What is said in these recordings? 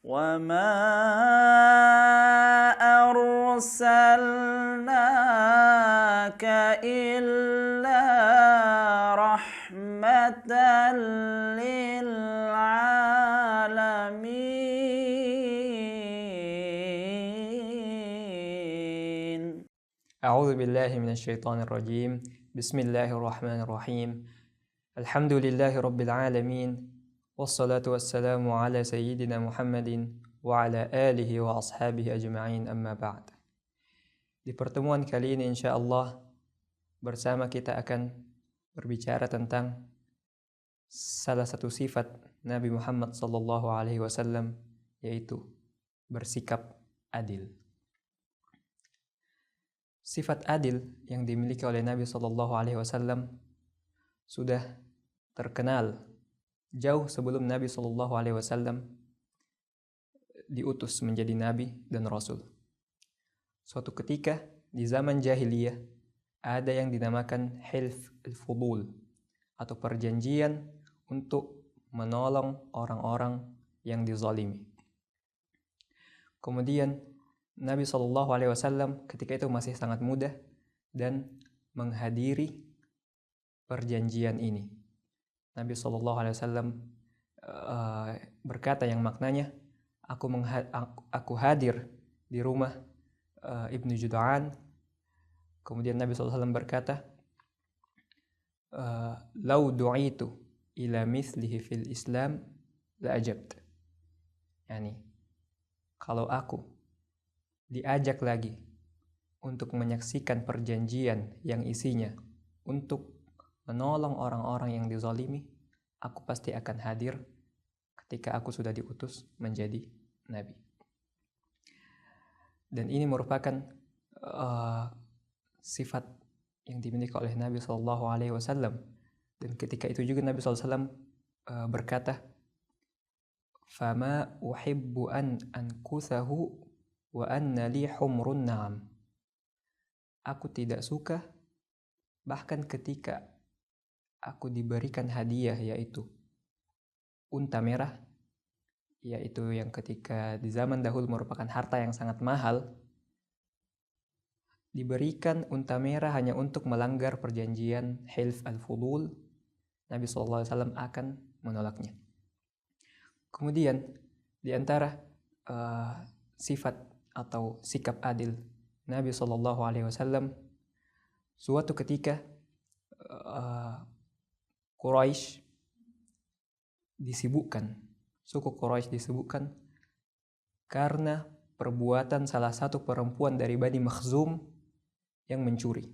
وما أرسلناك إلا رحمة للعالمين. أعوذ بالله من الشيطان الرجيم. بسم الله الرحمن الرحيم. الحمد لله رب العالمين، والصلاة والسلام على سيدنا محمد وعلى آله وأصحابه أجمعين، أما بعد. Di pertemuan kali ini insya Allah bersama kita akan berbicara tentang salah satu sifat Nabi Muhammad SAW, yaitu bersikap adil. Sifat adil yang dimiliki oleh Nabi SAW sudah terkenal jauh sebelum Nabi SAW diutus menjadi Nabi dan Rasul. Suatu ketika di zaman jahiliyah ada yang dinamakan hilf al-fudul, atau perjanjian untuk menolong orang-orang yang dizalimi. Kemudian Nabi SAW ketika itu masih sangat muda dan menghadiri perjanjian ini. Nabi SAW berkata yang maknanya, aku hadir di rumah Ibnu Jud'an. Kemudian Nabi SAW berkata, "Lau du'itu ila mithlihi fil Islam la ajabt." Yani, kalau aku diajak lagi untuk menyaksikan perjanjian yang isinya untuk menolong orang-orang yang dizalimi, aku pasti akan hadir ketika aku sudah diutus menjadi Nabi. Dan ini merupakan sifat yang dimiliki oleh Nabi SAW. Dan ketika itu juga Nabi SAW berkata, "Fama uhibbu an ankuthahu wa anna li humrun na'am." Aku tidak suka bahkan ketika aku diberikan hadiah, yaitu unta merah, yaitu yang ketika di zaman dahulu merupakan harta yang sangat mahal, diberikan unta merah hanya untuk melanggar perjanjian hilf al-fudul, Nabi SAW akan menolaknya. Kemudian di antara sifat atau sikap adil Nabi SAW, suatu ketika suku Quraisy disibukkan karena perbuatan salah satu perempuan dari Bani Makhzum yang mencuri.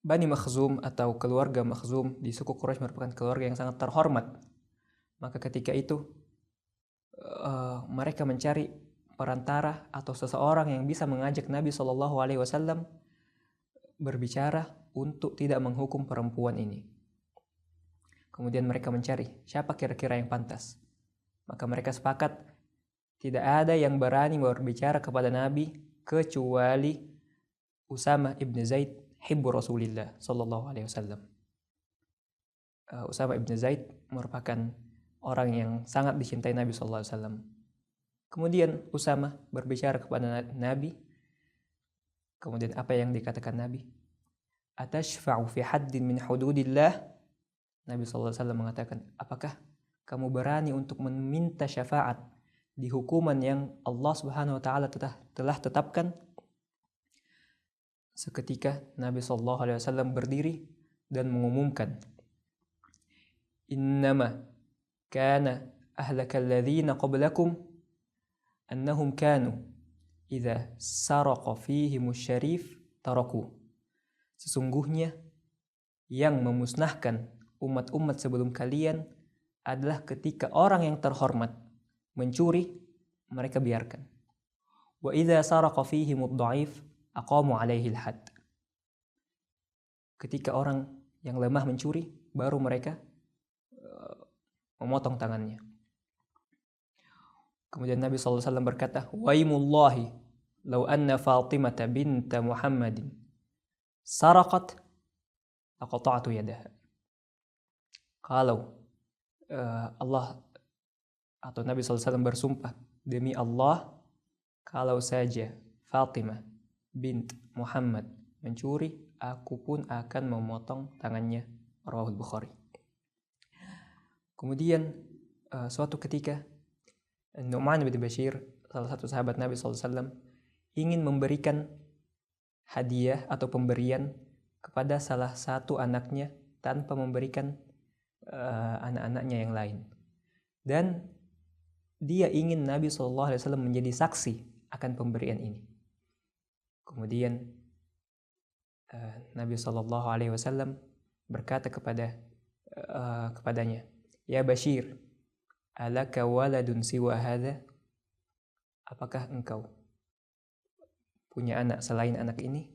Bani Makhzum atau keluarga Makhzum di suku Quraisy merupakan keluarga yang sangat terhormat. Maka ketika itu mereka mencari perantara atau seseorang yang bisa mengajak Nabi SAW berbicara untuk tidak menghukum perempuan ini. Kemudian mereka mencari siapa kira-kira yang pantas. Maka mereka sepakat tidak ada yang berani berbicara kepada Nabi kecuali Usama ibn Zaid, hibbu Rasulillah SAW. Usama ibn Zaid merupakan orang yang sangat dicintai Nabi SAW. Kemudian Usama berbicara kepada Nabi. Kemudian apa yang dikatakan Nabi? Atashfa'u fi haddin min hududillah? Nabi SAW mengatakan, apakah kamu berani untuk meminta syafaat di hukuman yang Allah Subhanahu wa Ta'ala telah tetapkan? Seketika Nabi SAW berdiri dan mengumumkan, Innama kana ahlaka alladhina qablakum annahum kanu idza saraqa fihimus syarif taraku. Sesungguhnya yang memusnahkan umat-umat sebelum kalian adalah ketika orang yang terhormat mencuri, mereka biarkan. Wa idza saraqa fihimud dha'if aqamu 'alaihi al-hadd. Ketika orang yang lemah mencuri, baru mereka memotong tangannya. Kemudian Nabi SAW berkata, Waimullahi, law anna Fatimata binta Muhammadin saraqat, laqata'tu yadaha. Kalau Allah atau Nabi SAW bersumpah, demi Allah, kalau saja Fatimah bint Muhammad mencuri, aku pun akan memotong tangannya. Rawahul Bukhari. Kemudian suatu ketika Nu'man bin Bashir, salah satu sahabat Nabi SAW, ingin memberikan hadiah atau pemberian kepada salah satu anaknya tanpa memberikan anak-anaknya yang lain. Dan dia ingin Nabi SAW menjadi saksi akan pemberian ini. Kemudian Nabi SAW berkata kepadanya, Ya Bashir, alaka waladun siwa hadha? Apakah engkau punya anak selain anak ini?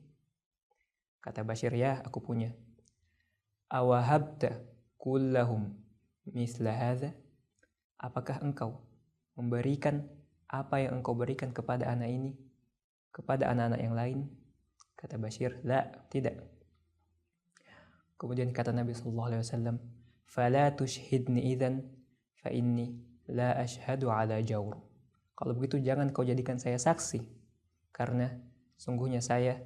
Kata Bashir, ya, aku punya. Awahabta kullahum misla hadha? Apakah engkau memberikan apa yang engkau berikan kepada anak ini kepada anak-anak yang lain? Kata Bashir, la, tidak. Kemudian kata Nabi SAW, fala tushhidni idzan fa inni la ashhadu ala jawr. Kalau begitu jangan kau jadikan saya saksi, karena sungguhnya saya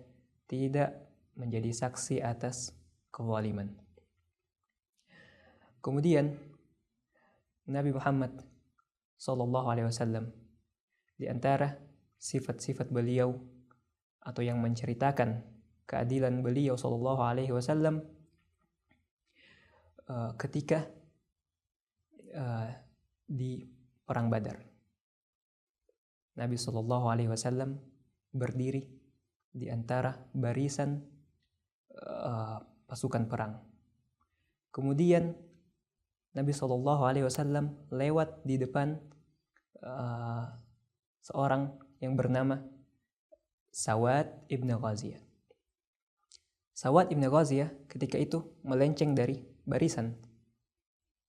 tidak menjadi saksi atas kezaliman. Kemudian Nabi Muhammad SAW, di antara sifat-sifat beliau atau yang menceritakan keadilan beliau SAW, ketika di perang Badar, Nabi SAW berdiri di antara barisan pasukan perang. Kemudian Nabi SAW lewat di depan seorang yang bernama Sawad ibn Ghaziyah. Sawad ibn Ghaziyah ketika itu melenceng dari barisan.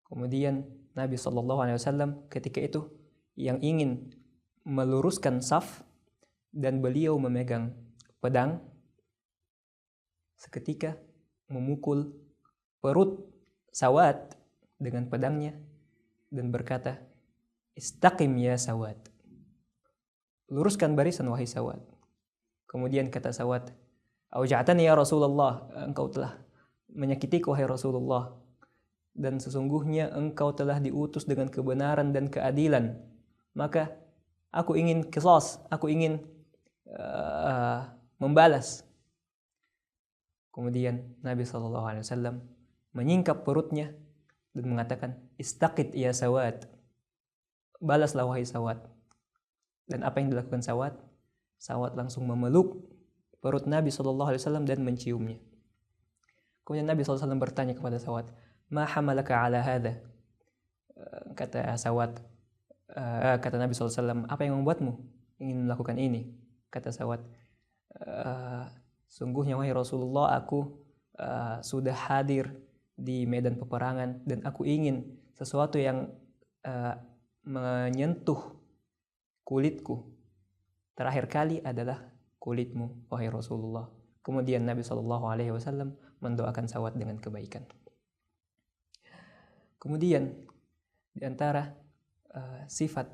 Kemudian Nabi SAW ketika itu yang ingin meluruskan saf dan beliau memegang pedang, seketika memukul perut Sawad dengan pedangnya dan berkata, Istaqim ya Sawad. Luruskan barisan wahai Sawad. Kemudian kata Sawad, Auja'tani ya Rasulullah, engkau telah menyakitiku wahai Rasulullah, dan sesungguhnya engkau telah diutus dengan kebenaran dan keadilan, maka aku ingin qisas, aku ingin membalas. Kemudian Nabi SAW menyingkap perutnya dan mengatakan, Istaqit ya Sawad, balaslah wahai Sawad. Dan apa yang dilakukan Sawad? Sawad langsung memeluk perut Nabi SAW dan menciumnya. Kemudian Nabi SAW bertanya kepada Sawad, Ma hamalaka ala hadha? Kata Sawad, kata Nabi SAW, apa yang membuatmu ingin melakukan ini? Kata Sawad, sungguhnya wahai Rasulullah, aku sudah hadir di medan peperangan dan aku ingin sesuatu yang menyentuh kulitku terakhir kali adalah kulitmu wahai Rasulullah. Kemudian Nabi SAW mendoakan Sawad dengan kebaikan. Kemudian di antara sifat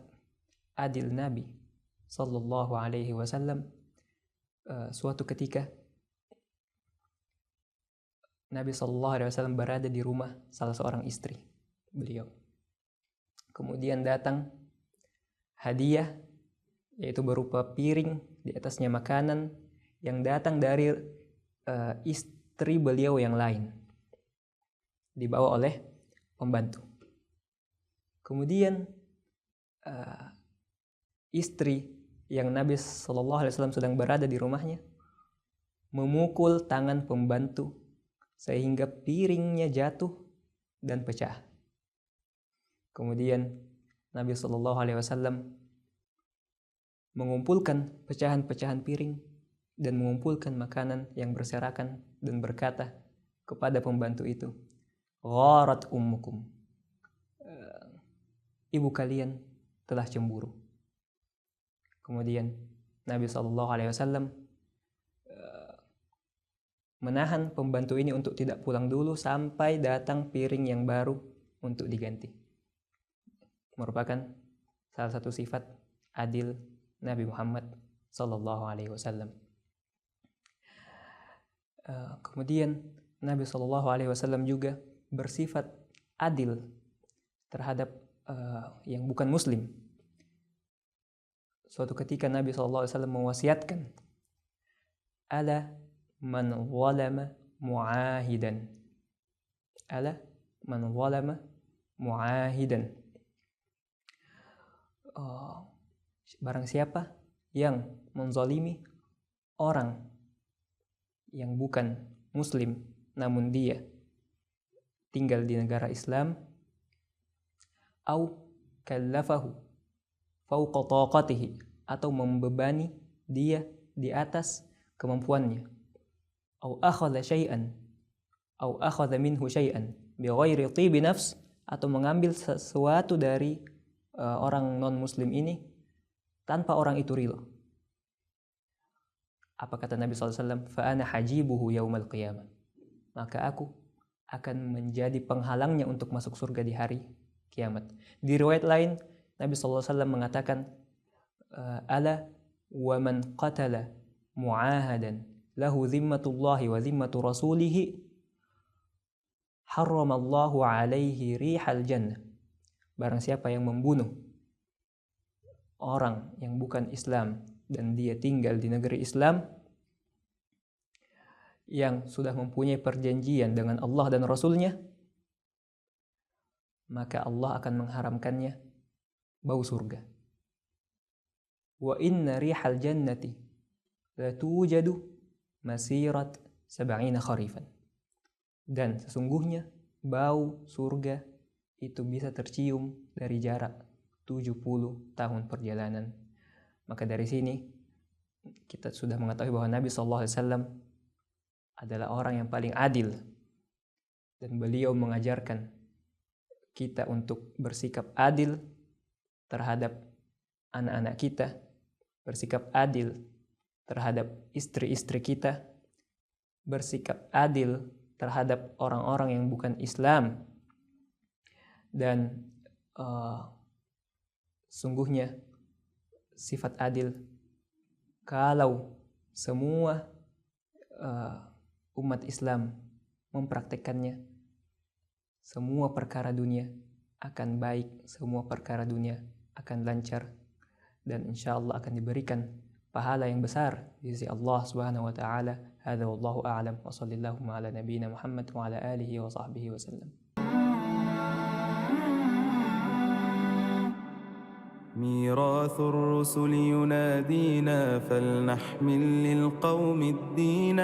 adil Nabi SAW, suatu ketika Nabi SAW berada di rumah salah seorang istri beliau. Kemudian datang hadiah, yaitu berupa piring, di atasnya makanan yang datang dari istri beliau yang lain, dibawa oleh pembantu. Kemudian istri yang Nabi SAW sedang berada di rumahnya memukul tangan pembantu sehingga piringnya jatuh dan pecah. Kemudian Nabi SAW mengumpulkan pecahan-pecahan piring dan mengumpulkan makanan yang berserakan dan berkata kepada pembantu itu, Gharat ummukum, ibu kalian telah cemburu. Kemudian Nabi SAW menahan pembantu ini untuk tidak pulang dulu sampai datang piring yang baru untuk diganti. Merupakan salah satu sifat adil Nabi Muhammad sallallahu alaihi wasallam. Kemudian Nabi sallallahu alaihi wasallam juga bersifat adil terhadap yang bukan muslim. Suatu ketika Nabi sallallahu alaihi wasallam mewasiatkan, ala man zalama muahidan. Ala man zalama muahidan. Barang siapa yang menzalimi orang yang bukan muslim namun dia tinggal di negara Islam, au kallafahu fauqa taqatihi, atau membebani dia di atas kemampuannya, au akhadha syai'an au akhadha minhu syai'an bighairi tibi nafs, atau mengambil sesuatu dari orang non muslim ini tanpa orang itu ridha. Apa kata Nabi SAW? Fa ana hajibuhu yaumal qiyamah. Maka aku akan menjadi penghalangnya untuk masuk surga di hari kiamat. Di riwayat lain Nabi SAW mengatakan, ala wa man qatala mu'ahadan lahu zimmatullahi wa zimmatu rasulihi harramallahu alaihi rihal jannah. Barang siapa yang membunuh orang yang bukan Islam dan dia tinggal di negeri Islam yang sudah mempunyai perjanjian dengan Allah dan Rasulnya, maka Allah akan mengharamkannya bau surga. Wa inna rihal jannati la tujadu masirat 70 kharifan. Dan sesungguhnya bau surga itu bisa tercium dari jarak 70 tahun perjalanan. Maka dari sini kita sudah mengetahui bahwa Nabi SAW adalah orang yang paling adil, dan beliau mengajarkan kita untuk bersikap adil terhadap anak-anak kita, bersikap adil terhadap istri-istri kita, bersikap adil terhadap orang-orang yang bukan Islam. Dan sungguhnya sifat adil, kalau semua umat Islam mempraktekkannya, semua perkara dunia akan baik, semua perkara dunia akan lancar, dan insya Allah akan diberikan pahala yang besar di sisi Allah Subhanahu wa taala. Hadza wallahu a'lam wa sallallahu ala nabiyyina Muhammad wa ala alihi wa sahbihi wasallam. ميراث الرسل ينادينا فلنحمل للقوم الدين